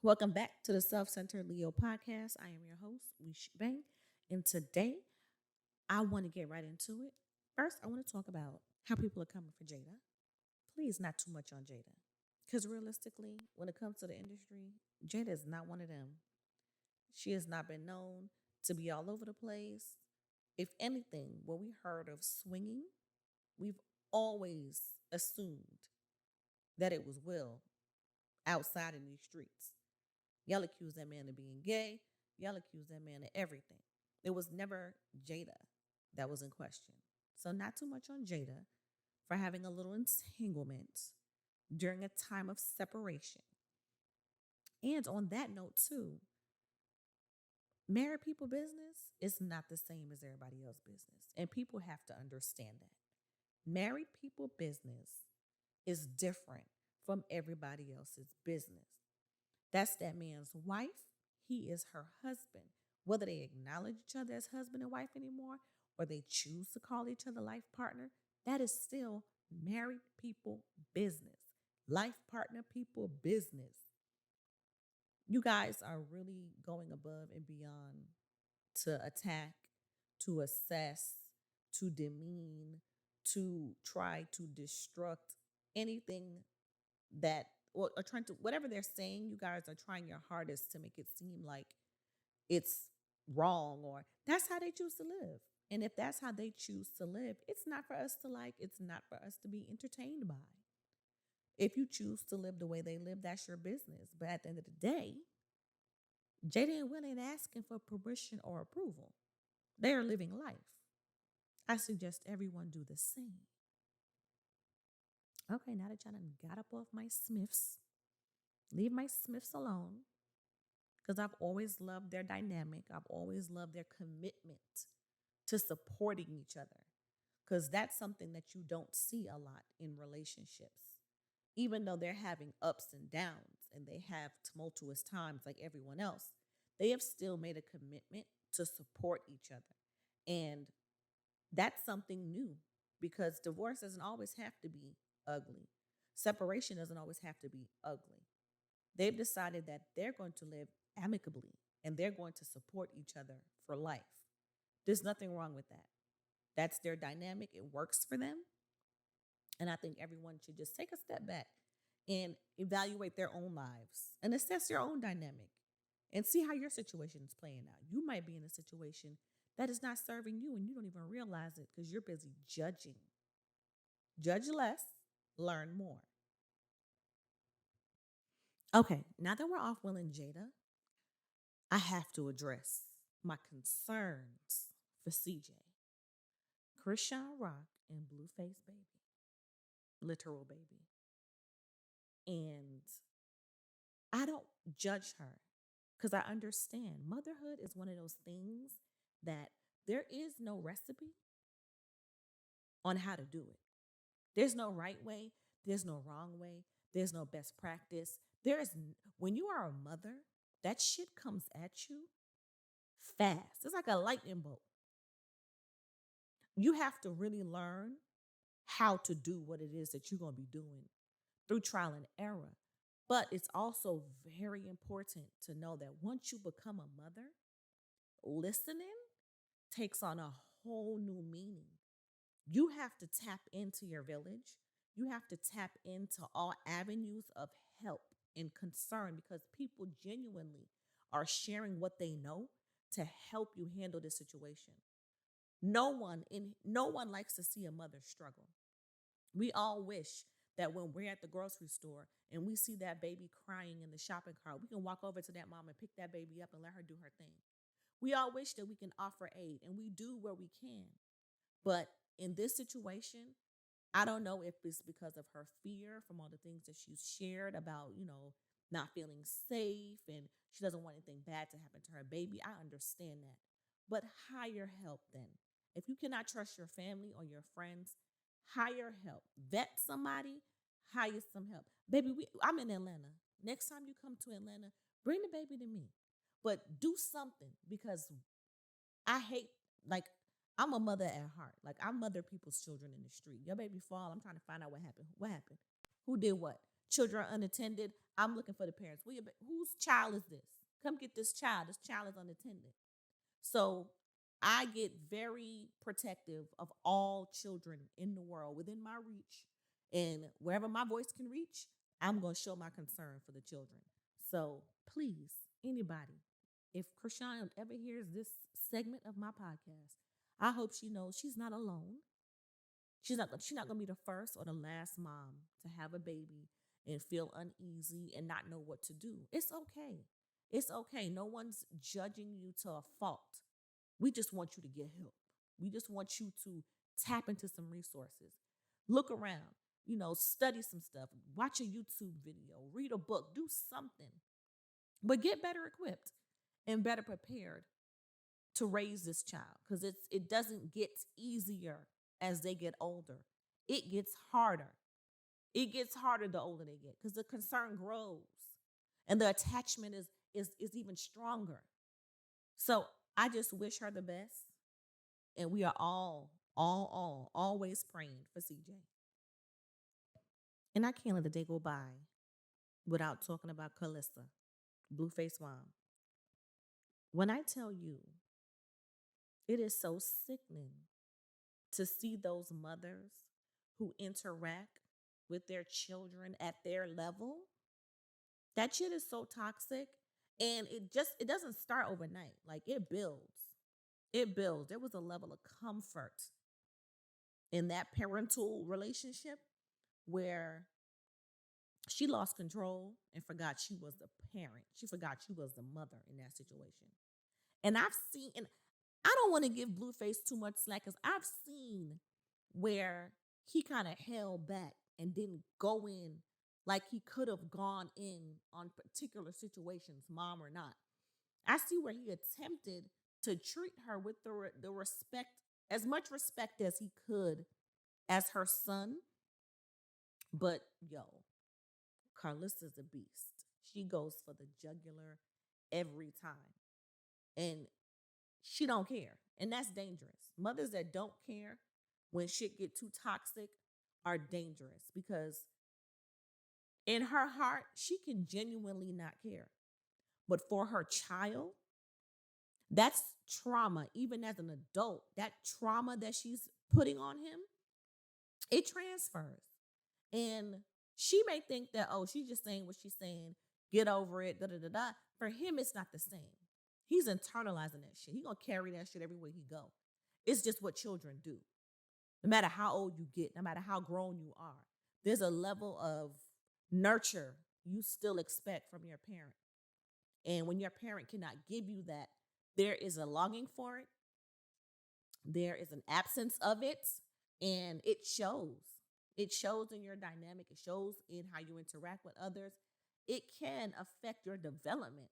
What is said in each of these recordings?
Welcome back to the Self Centered Leo podcast. I am your host, Wish Bang, and today I want to get right into it. First, I want to talk about how people are coming for Jada. Please, not too much on Jada. Because realistically, when it comes to the industry, Jada is not one of them. She has not been known to be all over the place. If anything, when we heard of swinging, we've always assumed that it was Will outside in these streets. Y'all accuse that man of being gay. Y'all accuse that man of everything. It was never Jada that was in question. So, not too much on Jada for having a little entanglement during a time of separation. And on that note, too, married people business is not the same as everybody else's business. And people have to understand that. Married people business is different from everybody else's business. That's that man's wife. He is her husband. Whether they acknowledge each other as husband and wife anymore or they choose to call each other life partner, that is still married people business. Life partner people business. You guys are really going above and beyond to attack, to assess, to demean, to try to destruct anything that or trying to whatever they're saying. You guys are trying your hardest to make it seem like it's wrong or that's how they choose to live. And if that's how they choose to live, it's not for us to like, it's not for us to be entertained by. If you choose to live the way they live, that's your business. But at the end of the day, Jada and Will ain't asking for permission or approval. They are living life. I suggest everyone do the same. Okay, now that y'all done got up off my Smiths, leave my Smiths alone because I've always loved their dynamic. I've always loved their commitment to supporting each other because that's something that you don't see a lot in relationships. Even though they're having ups and downs and they have tumultuous times like everyone else, they have still made a commitment to support each other. And that's something new because divorce doesn't always have to be ugly. Separation doesn't always have to be ugly. They've decided that they're going to live amicably and they're going to support each other for life. There's nothing wrong with that. That's their dynamic. It works for them. And I think everyone should just take a step back and evaluate their own lives and assess your own dynamic and see how your situation is playing out. You might be in a situation that is not serving you and you don't even realize it because you're busy judging. Judge less, learn more. Okay, now that we're off Will and Jada, I have to address my concerns for CJ. Krishan Rock and Blueface Baby, literal baby. And I don't judge her because I understand motherhood is one of those things that there is no recipe on how to do it. There's no right way, there's no wrong way, there's no best practice. When you are a mother, that shit comes at you fast. It's like a lightning bolt. You have to really learn how to do what it is that you're going to be doing through trial and error. But it's also very important to know that once you become a mother, listening takes on a whole new meaning. You have to tap into your village. You have to tap into all avenues of help and concern because people genuinely are sharing what they know to help you handle this situation. No one likes to see a mother struggle. We all wish that when we're at the grocery store and we see that baby crying in the shopping cart, we can walk over to that mom and pick that baby up and let her do her thing. We all wish that we can offer aid, and we do where we can. But in this situation, I don't know if it's because of her fear from all the things that she's shared about, not feeling safe and she doesn't want anything bad to happen to her baby. I understand that. But hire help then. If you cannot trust your family or your friends, hire help. Vet somebody, hire some help. Baby, I'm in Atlanta. Next time you come to Atlanta, bring the baby to me. But do something because I hate, like, I'm a mother at heart. Like, I mother people's children in the street. Your baby fall, I'm trying to find out what happened. What happened? Who did what? children are unattended. I'm looking for the parents. Whose child is this? Come get this child. This child is unattended. So I get very protective of all children in the world within my reach. And wherever my voice can reach, I'm going to show my concern for the children. So please, anybody, if Krishan ever hears this segment of my podcast, I hope she knows she's not alone. She's not gonna be the first or the last mom to have a baby and feel uneasy and not know what to do. It's okay. It's okay. No one's judging you to a fault. We just want you to get help. We just want you to tap into some resources. Look around, study some stuff, watch a YouTube video, read a book, do something. But get better equipped and better prepared to raise this child because it doesn't get easier as they get older. It gets harder. It gets harder the older they get because the concern grows and the attachment is even stronger. So I just wish her the best. And we are always praying for CJ. And I can't let the day go by without talking about Calissa, Blueface mom. When I tell you, it is so sickening to see those mothers who interact with their children at their level. That shit is so toxic. And it doesn't start overnight. Like it builds. It builds. There was a level of comfort in that parental relationship where she lost control and forgot she was the parent. She forgot she was the mother in that situation. And and I don't want to give Blueface too much slack because I've seen where he kind of held back and didn't go in like he could have gone in on particular situations, mom or not. I see where he attempted to treat her with the respect, as much respect as he could as her son. But yo, Carlissa's a beast. She goes for the jugular every time. And she don't care. And that's dangerous. Mothers that don't care when shit get too toxic are dangerous because in her heart, she can genuinely not care. But for her child, that's trauma. Even as an adult, that trauma that she's putting on him, it transfers. And she may think that, oh, she's just saying what she's saying, get over it, da da da da. For him, it's not the same. He's internalizing that shit. He's gonna carry that shit everywhere he go. It's just what children do. No matter how old you get, no matter how grown you are, there's a level of nurture you still expect from your parent. And when your parent cannot give you that, there is a longing for it. There is an absence of it, and it shows. It shows in your dynamic. It shows in how you interact with others. It can affect your development.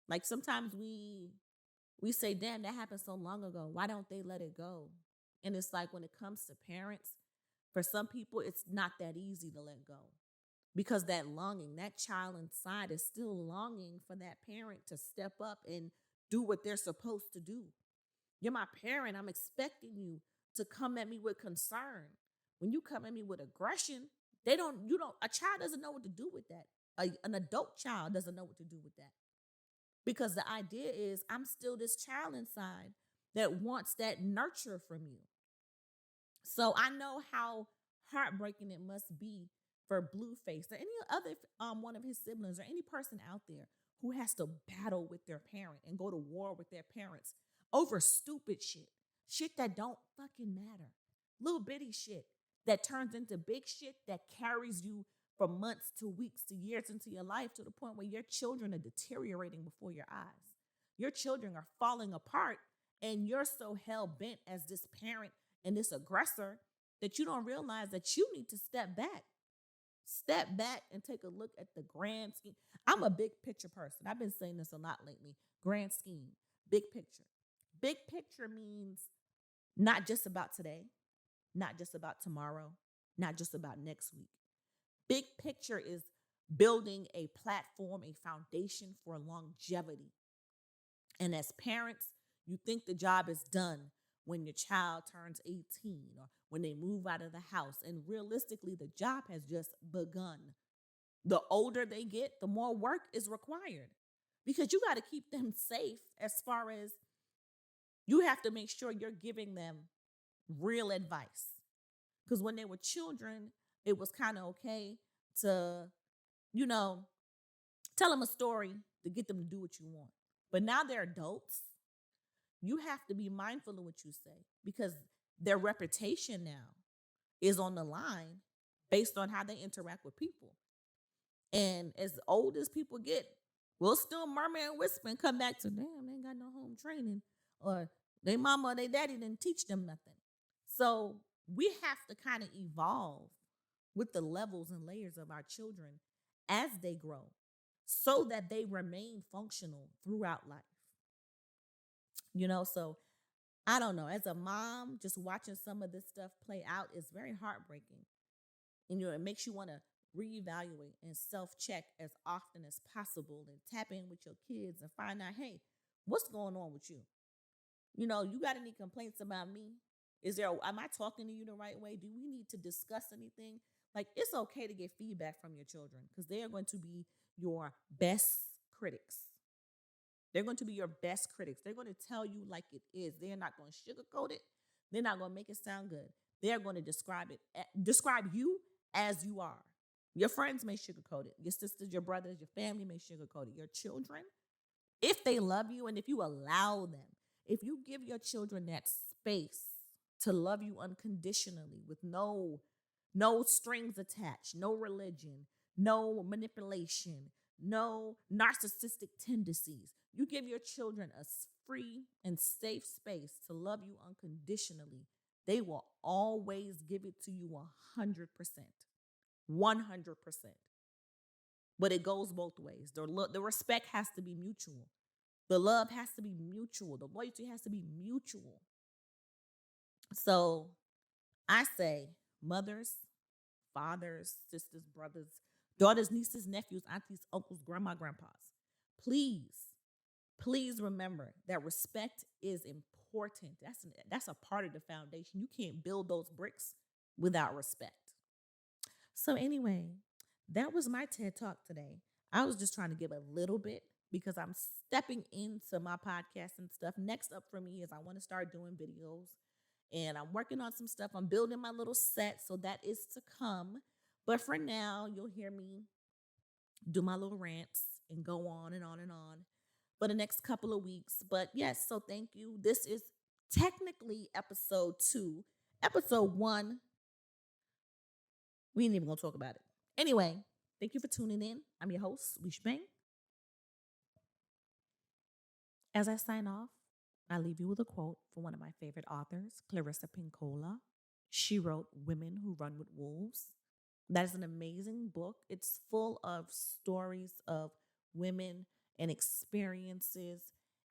Like sometimes we say, damn, that happened so long ago. Why don't they let it go? And it's like when it comes to parents, for some people, it's not that easy to let go because that longing, that child inside is still longing for that parent to step up and do what they're supposed to do. You're my parent. I'm expecting you to come at me with concern. When you come at me with aggression, a child doesn't know what to do with that. An adult child doesn't know what to do with that. Because the idea is I'm still this child inside that wants that nurture from you. So I know how heartbreaking it must be for Blueface or any other one of his siblings or any person out there who has to battle with their parent and go to war with their parents over stupid shit. Shit that don't fucking matter. Little bitty shit that turns into big shit that carries you from months to weeks to years into your life to the point where your children are deteriorating before your eyes. Your children are falling apart and you're so hell bent as this parent and this aggressor that you don't realize that you need to step back. Step back and take a look at the grand scheme. I'm a big picture person. I've been saying this a lot lately. Grand scheme, big picture. Big picture means not just about today, not just about tomorrow, not just about next week. Big picture is building a platform, a foundation for longevity. And as parents, you think the job is done when your child turns 18 or when they move out of the house. And realistically, the job has just begun. The older they get, the more work is required because you got to keep them safe as far as you have to make sure you're giving them real advice. Because when they were children, it was kind of okay to, you know, tell them a story to get them to do what you want. But now they're adults. You have to be mindful of what you say because their reputation now is on the line based on how they interact with people. And as old as people get, we'll still murmur and whisper and come back to, damn, they ain't got no home training. Or they mama or they daddy didn't teach them nothing. So we have to kind of evolve with the levels and layers of our children as they grow so that they remain functional throughout life. So I don't know. As a mom, just watching some of this stuff play out is very heartbreaking. And it makes you want to reevaluate and self-check as often as possible and tap in with your kids and find out, hey, what's going on with you? You got any complaints about me? Am I talking to you the right way? Do we need to discuss anything? Like, it's okay to get feedback from your children because they are going to be your best critics. They're going to be your best critics. They're going to tell you like it is. They're not going to sugarcoat it. They're not going to make it sound good. They're going to describe you as you are. Your friends may sugarcoat it. Your sisters, your brothers, your family may sugarcoat it. Your children, if they love you and if you allow them, if you give your children that space to love you unconditionally with no strings attached, no religion, no manipulation, no narcissistic tendencies. You give your children a free and safe space to love you unconditionally. They will always give it to you 100%. 100%. But it goes both ways. The respect has to be mutual. The love has to be mutual. The loyalty has to be mutual. So I say, mothers, fathers, sisters, brothers, daughters, nieces, nephews, aunties, uncles, grandma, grandpas, please remember that respect is important. That's a part of the foundation. You can't build those bricks without respect. So anyway, that was my TED Talk today. I was just trying to give a little bit because I'm stepping into my podcast and stuff. Next up for me is I want to start doing videos and I'm working on some stuff. I'm building my little set, so that is to come. But for now, you'll hear me do my little rants and go on and on and on for the next couple of weeks. But yes, so thank you. This is technically episode 2. Episode 1, we ain't even gonna talk about it. Anyway, thank you for tuning in. I'm your host, Leash Bang. As I sign off, I leave you with a quote from one of my favorite authors, Clarissa Pinkola. She wrote Women Who Run with Wolves. That is an amazing book. It's full of stories of women and experiences.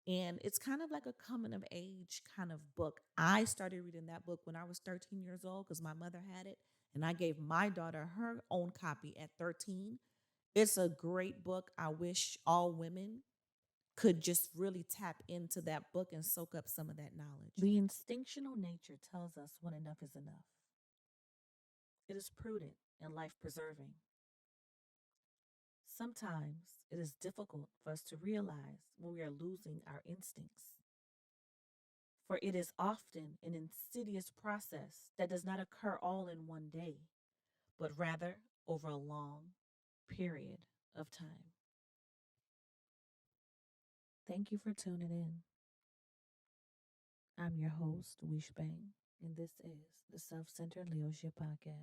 And it's kind of like a coming of age kind of book. I started reading that book when I was 13 years old because my mother had it. And I gave my daughter her own copy at 13. It's a great book. I wish all women could just really tap into that book and soak up some of that knowledge. The instinctual nature tells us when enough is enough. It is prudent and life preserving. Sometimes it is difficult for us to realize when we are losing our instincts, for it is often an insidious process that does not occur all in one day, but rather over a long period of time. Thank you for tuning in. I'm your host, Wish Bang, and this is the Self Centered Leadership Podcast.